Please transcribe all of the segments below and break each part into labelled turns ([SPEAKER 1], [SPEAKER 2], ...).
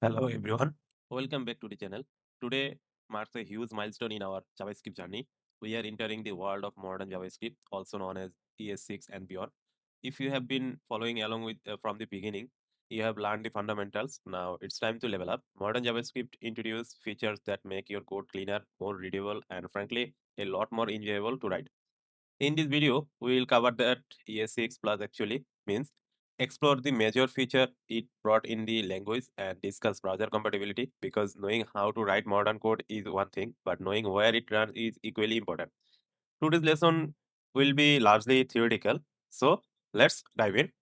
[SPEAKER 1] Hello everyone, welcome back to the channel. Today marks a huge milestone in our JavaScript journey. We are entering the world of modern JavaScript, also known as ES6 and beyond. If you have been following along with from the beginning, you have learned the fundamentals. Now it's time to level up. Modern JavaScript introduces features that make your code cleaner, more readable, and frankly, a lot more enjoyable to write. In this video, we will cover that ES6 plus actually means, explore the major feature it brought in the language, and discuss browser compatibility, because knowing how to write modern code is one thing, but knowing where it runs is equally important. Today's lesson will be largely theoretical, so let's dive in.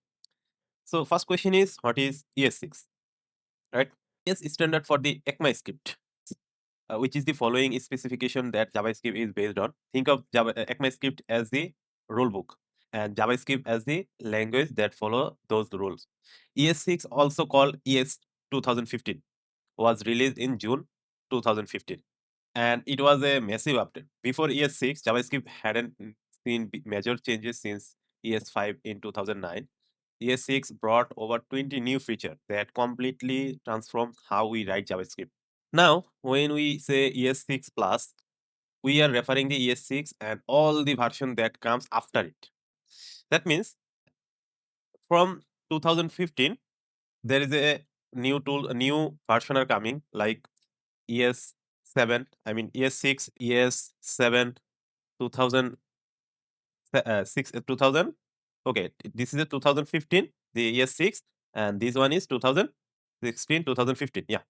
[SPEAKER 1] So first question is, what is ES6, right? ES is standard for the ECMAScript, which is the following specification that JavaScript is based on. Think of ECMAScript as the rule book and JavaScript as the language that follow those rules. ES6, also called ES 2015, was released in June 2015, and it was a massive update. Before ES6, JavaScript hadn't seen major changes since ES5 in 2009. ES6 brought over 20 new features that completely transformed how we write JavaScript. Now, when we say ES6 plus, we are referring to ES6 and all the version that comes after it. That means from 2015, there is a new tool, a new version are coming like ES7, I mean ES6, ES7, 2006, 2000. Okay, this is a 2015, the ES6, and this one is 2016, 2015. Yeah.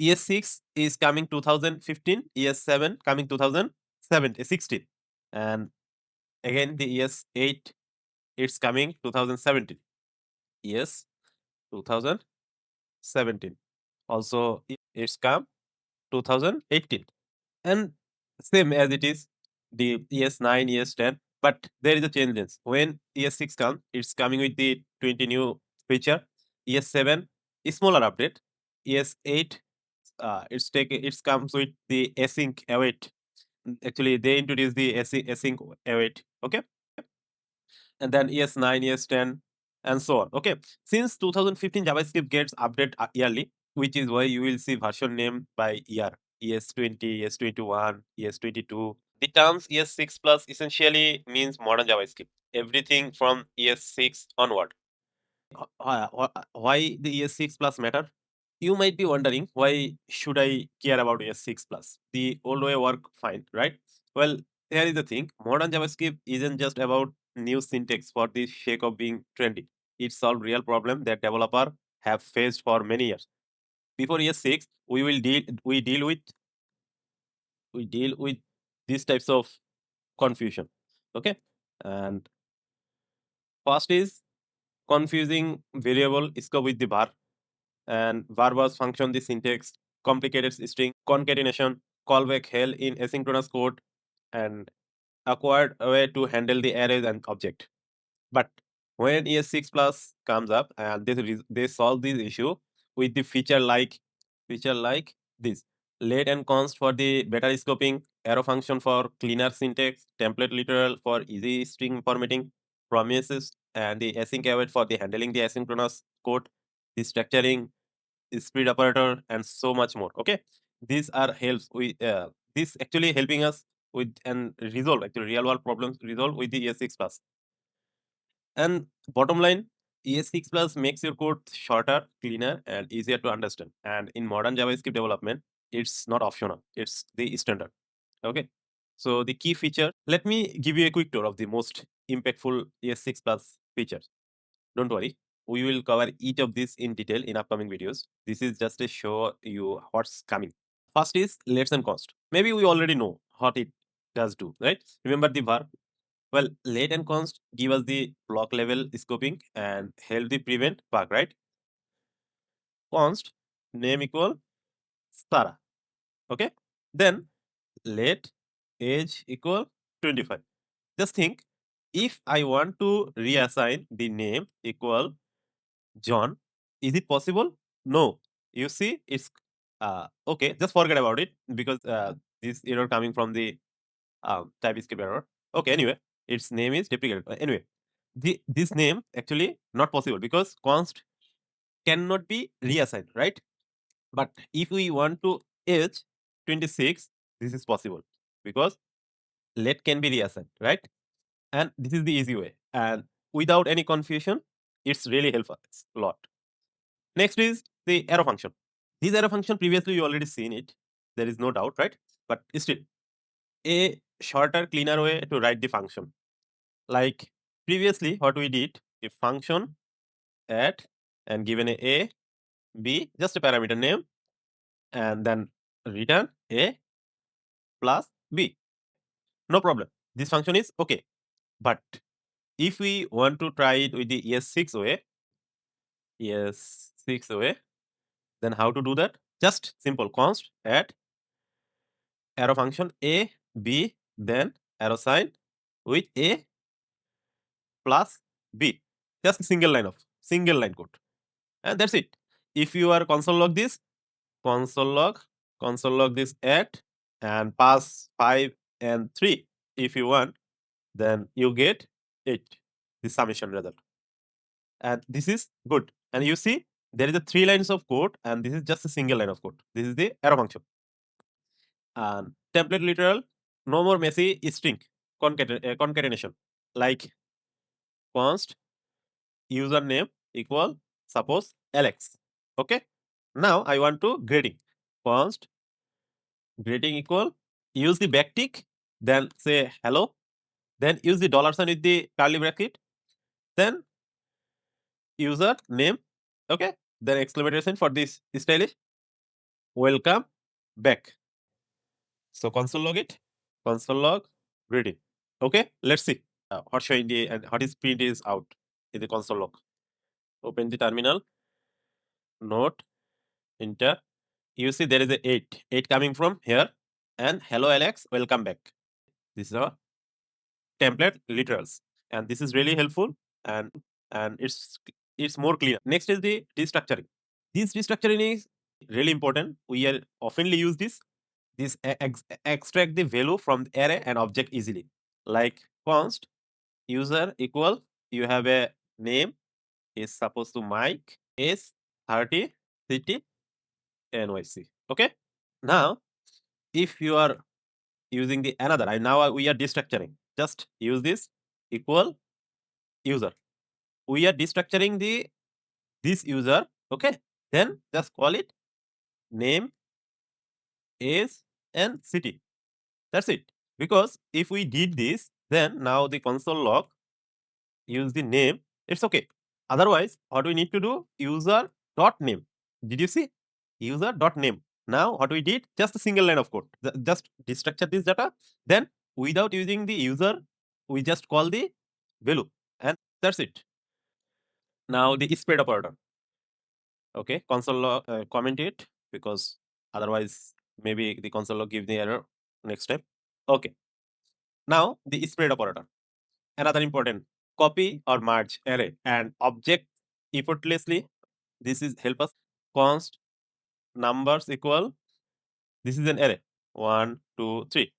[SPEAKER 1] ES6 is coming 2015, ES7 coming 2016, and again the ES8, it's coming 2017. Yes, 2017. Also, it's come 2018, and same as it is the ES9, ES10. But there is a changes. When ES6 comes, it's coming with the 20 new feature. ES7 is smaller update. ES8, it's comes with the async await. Actually, they introduced the async await. Okay, and then ES9, ES10, and so on. Okay, since 2015, JavaScript gets update yearly, which is why you will see version name by year: ES20, ES21, ES22. The terms ES6 plus essentially means modern JavaScript. Everything from ES6 onward. Why the ES6 plus matter? You might be wondering, why should I care about ES6 plus? The old way work fine, right? Well, here is the thing. Modern JavaScript isn't just about new syntax for the sake of being trendy. It solves real problem that developer have faced for many years. Before ES6, we deal with these types of confusion. Okay, and first is confusing variable scope with the var, and verbose function the syntax, complicated string concatenation, callback hell in asynchronous code, and acquired way to handle the arrays and object. But when ES6 plus comes up, and they solve this issue with the feature like this: let and const for the better scoping, arrow function for cleaner syntax, template literal for easy string formatting, promises, and the async await for the handling the asynchronous code, the structuring, speed operator, and so much more. Okay, these are helps with this actually helping us with and resolve actually real world problems resolve with the ES6 plus. And bottom line, ES6 plus makes your code shorter, cleaner, and easier to understand. And in modern JavaScript development, it's not optional; it's the standard. Okay. So the key feature. Let me give you a quick tour of the most impactful ES6 plus features. Don't worry, we will cover each of these in detail in upcoming videos. This is just to show you what's coming. First is lets and const. Maybe we already know what it does do, right? Remember the verb. Well, let and const give us the block level scoping and help the prevent bug, right? Const name equal Stara. Okay. Then let age equal 25. Just think, if I want to reassign the name equal John, is it possible? No. You see, it's okay. Just forget about it, because this error coming from the TypeScript error. Okay, anyway, its name is deprecated. Anyway, this name actually not possible because const cannot be reassigned, right? But if we want to age 26, this is possible because let can be reassigned, right? And this is the easy way. And without any confusion, it's really helpful a lot. Next is the arrow function. This arrow function previously you already seen it. There is no doubt, right? But still, a shorter, cleaner way to write the function. Like previously, what we did, a function at and given a, b, just a parameter name, and then return a plus b. No problem. This function is okay. But if we want to try it with the ES6 way, ES6 way, then how to do that? Just simple const at arrow function a, b, then arrow sign with a plus b. Just a single line code. And that's it. If you are console log, console log this at and pass 5 and 3 if you want, then you get 8, the summation result. And this is good. And you see, there is a 3 lines of code, and this is just a single line of code. This is the arrow function. And template literal, no more messy string concatenation. Like const username equal suppose Alex. Okay. Now I want to grading. Const grading equal use the backtick, then say hello, then use the dollar sign with the curly bracket, then user name. Okay. Then exclamation for this stylish. Welcome back. So console log it. Console log grading. Okay. Let's see what showing the and what is print is out in the console log. Open the terminal. Note enter. You see there is a 8 coming from here, and hello Alex, welcome back. This is our template literals, and this is really helpful, and it's more clear. Next is the restructuring. This restructuring is really important. We are oftenly use this extract the value from the array and object easily. Like const user equal, you have a name is supposed to Mike, is 30, city, NYC. Okay. Now, if you are using the another, I now we are destructuring. Just use this equal user. We are destructuring this user. Okay. Then just call it name, age, and city. That's it. Because if we did this, then now the console log use the name. It's okay. Otherwise, what we need to do? User dot name. Did you see? User dot name. Now, what we did? Just a single line of code. Just destructure this data. Then, without using the user, we just call the value, and that's it. Now, the spread operator. Okay, console log comment it because otherwise, maybe the console log give the error next time. Okay. Now, the spread operator. Another important copy or merge array and object effortlessly. This is help us const numbers equal. This is an array 1, 2, 3.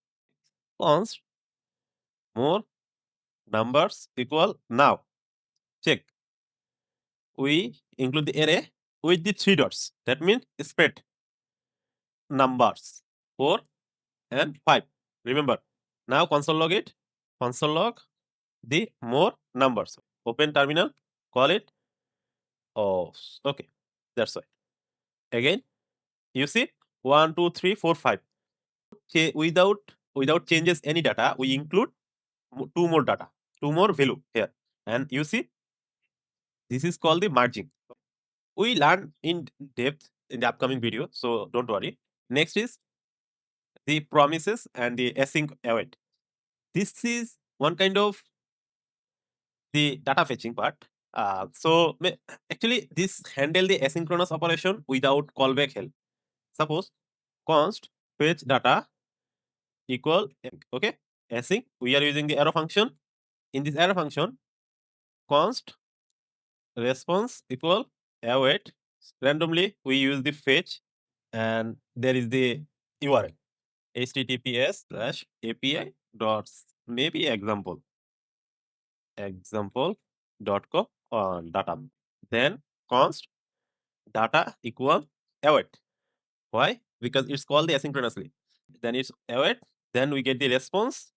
[SPEAKER 1] Const more numbers equal now. Check. We include the array with the 3 dots. That means spread numbers 4 and 5. Remember. Now console log it. Console log the more numbers. Open terminal. Call it. Oh, okay. That's why. Again, you see 1, 2, 3, 4, 5. Without changes any data, we include 2 more data, 2 more value here. And you see, this is called the merging. We learn in depth in the upcoming video, so don't worry. Next is the promises and the async await. This is one kind of the data fetching part. Actually, this handle the asynchronous operation without callback help. Suppose const fetch data equal okay async. We are using the arrow function. In this arrow function, const response equal await. Randomly, we use the fetch, and there is the URL https://api dot maybe example.com on data. Then const data equal await. Why? Because it's called the asynchronously. Then it's await. Then we get the response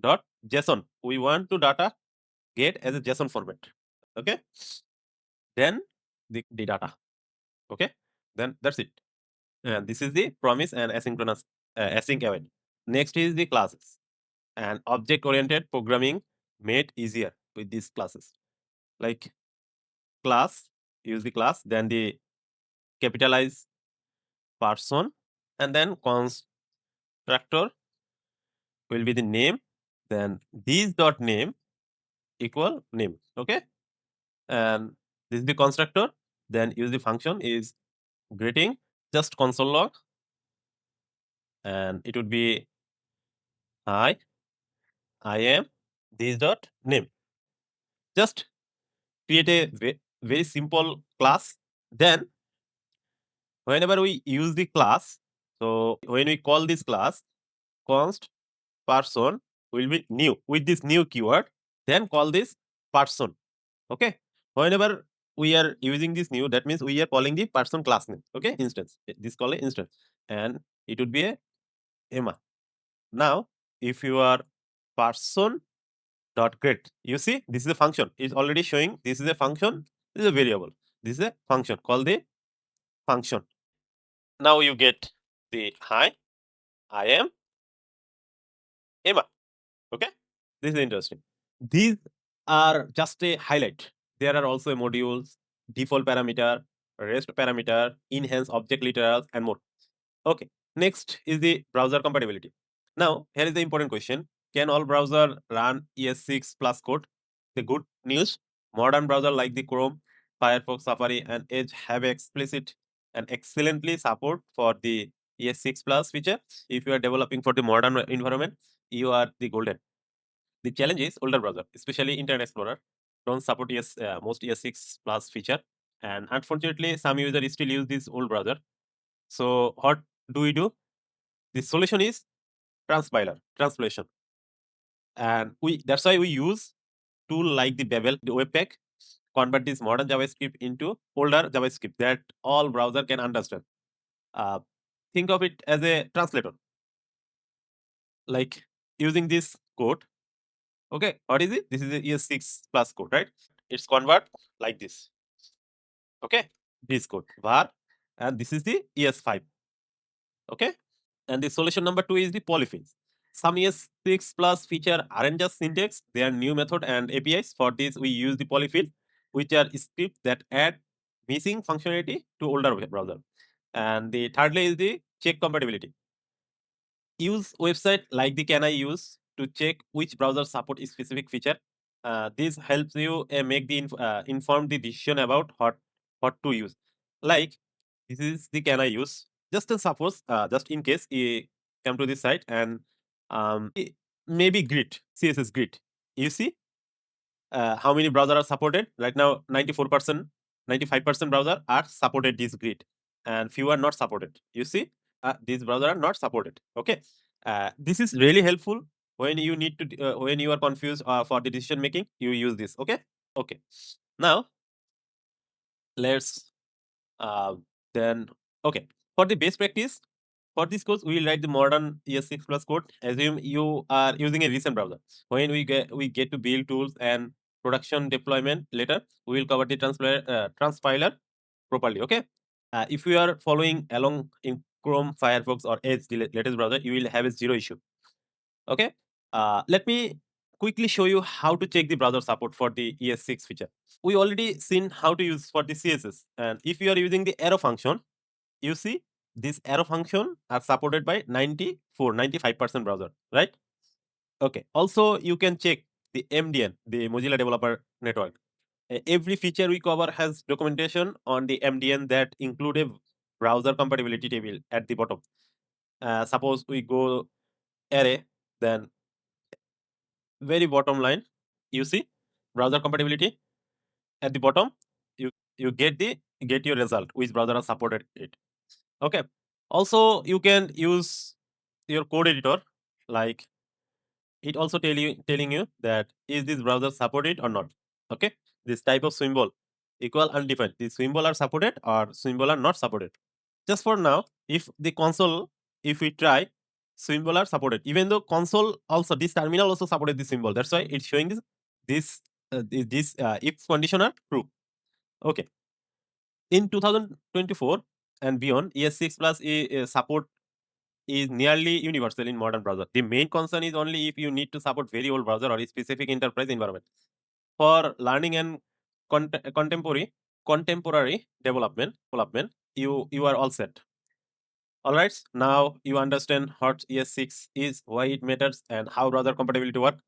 [SPEAKER 1] dot JSON. We want to data get as a JSON format. Okay. Then the data. Okay. Then that's it. And this is the promise and asynchronous async await. Next is the classes and object oriented programming made easier with these classes. Like class, use the class, then the capitalize person, and then constructor will be the name. Then these dot name equal name. Okay. And this is the constructor. Then use the function is greeting, just console log, and it would be hi, I am this dot name. Just create a very simple class. Then whenever we use the class, so when we call this class, const person will be new with this new keyword. Then call this person. Okay. Whenever we are using this new, that means we are calling the person class name. Okay, instance. This call it instance, and it would be a Emma. Now, if you are person dot get, you see this is a function. It's already showing this is a function. This is a variable. This is a function. Call the function. Now you get the hi, I am Emma. Okay, this is interesting. These are just a highlight. There are also modules, default parameter, rest parameter, enhance object literals, and more. Okay. Next is the browser compatibility. Now, here is the important question. Can all browser run ES6 plus code? The good news, modern browser like the Chrome, Firefox, Safari, and Edge have explicit and excellently support for the ES6 plus feature. If you are developing for the modern environment, you are the golden. The challenge is older browser, especially Internet Explorer, don't support most ES6 plus feature. And unfortunately, some users still use this old browser. So what do we do? The solution is transpilation. And we that's why we use tool like the Babel, the Webpack, convert this modern JavaScript into older JavaScript that all browser can understand. Uh, think of it as a translator, like using this code. Okay, what is it? This is a ES6 plus code, right? It's convert like this. Okay, this code var, and this is the ES5. Okay, and the solution number 2 is the polyfills. Some ES6 plus feature aren't just syntax; they are new method and APIs. For this, we use the polyfill, which are scripts that add missing functionality to older web browser. And the thirdly is the check compatibility. Use website like the Can I Use to check which browser support a specific feature. This helps you make the informed the decision about what to use. Like this is the Can I Use. Just to suppose, just in case you come to this site and maybe grid CSS grid. You see how many browser are supported right now? 94%, 95% browser are supported this grid, and few are not supported. You see, these browser are not supported. Okay, this is really helpful when you need to when you are confused for the decision making. You use this. Okay, okay. Now let's uh, then okay for the base practice. For this course, we will write the modern ES6 plus code. Assume you are using a recent browser. When we get to build tools and production deployment later, we will cover the transpiler properly. Okay. If you are following along in Chrome, Firefox, or Edge, the latest browser, you will have a zero issue. Okay. Let me quickly show you how to check the browser support for the ES6 feature. We already seen how to use for the CSS, and if you are using the arrow function, you see this arrow function are supported by 95% browser, right? Okay. Also, you can check the MDN, the Mozilla Developer Network. Every feature we cover has documentation on the MDN that include a browser compatibility table at the bottom. Suppose we go array, then very bottom line, you see browser compatibility at the bottom. You get your result which browser has supported it. Okay. Also, you can use your code editor, like it also telling you that is this browser supported or not. Okay. This type of symbol equal undefined. These symbol are supported or symbol are not supported. Just for now, if the console, if we try, symbol are supported. Even though console also, this terminal also supported this symbol. That's why it's showing this if condition are true. Okay. In 2024 and beyond, ES6 plus support is nearly universal in modern browser. The main concern is only if you need to support very old browser or a specific enterprise environment. For learning and contemporary development, you are all set. All right, now you understand what ES6 is, why it matters, and how browser compatibility work.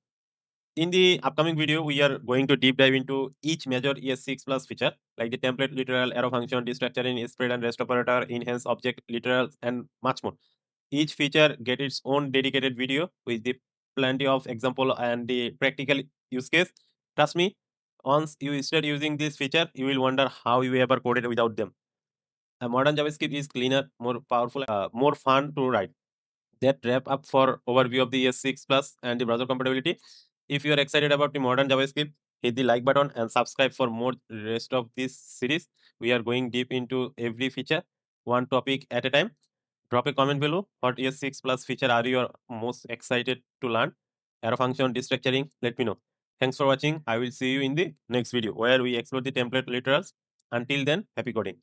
[SPEAKER 1] In the upcoming video, we are going to deep dive into each major ES6 plus feature, like the template literal, arrow function, destructuring, spread and rest operator, enhance object literals, and much more. Each feature get its own dedicated video with the plenty of example and the practical use case. Trust me, once you start using this feature, you will wonder how you ever coded without them. A modern JavaScript is cleaner, more powerful, more fun to write. That wrap up for overview of the ES6 Plus and the browser compatibility. If you are excited about the modern JavaScript, hit the like button and subscribe for more rest of this series. We are going deep into every feature, one topic at a time. Drop a comment below. What ES6 Plus feature are you most excited to learn? Arrow function, destructuring, let me know. Thanks for watching. I will see you in the next video where we explore the template literals. Until then, happy coding.